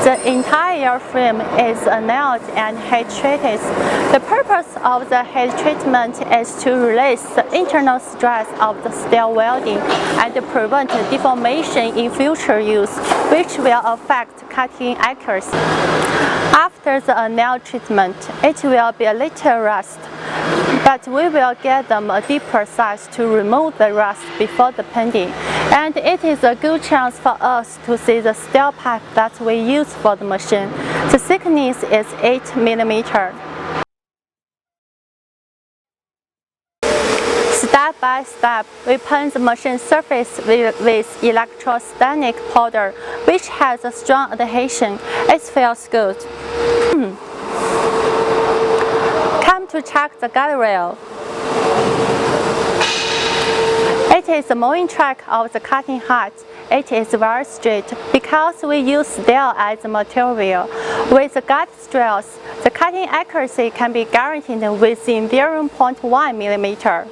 The entire frame is annealed and heat treated. The purpose of the heat treatment is to release the internal stress of the steel welding and prevent deformation in future use, which will affect cutting accuracy. After the anneal treatment, it will be a little rust, but we will get them a deeper size to remove the rust before the painting, and it is a good chance for us to see the steel pipe that we use for the machine. The thickness is 8 mm. Step by step, we paint the machine surface with electrostatic powder, which has a strong adhesion. It feels good. Come to check the guide rail. It is the moving track of the cutting head. It is very straight because we use steel as the material. With the guide rails, the cutting accuracy can be guaranteed within 0.1 mm.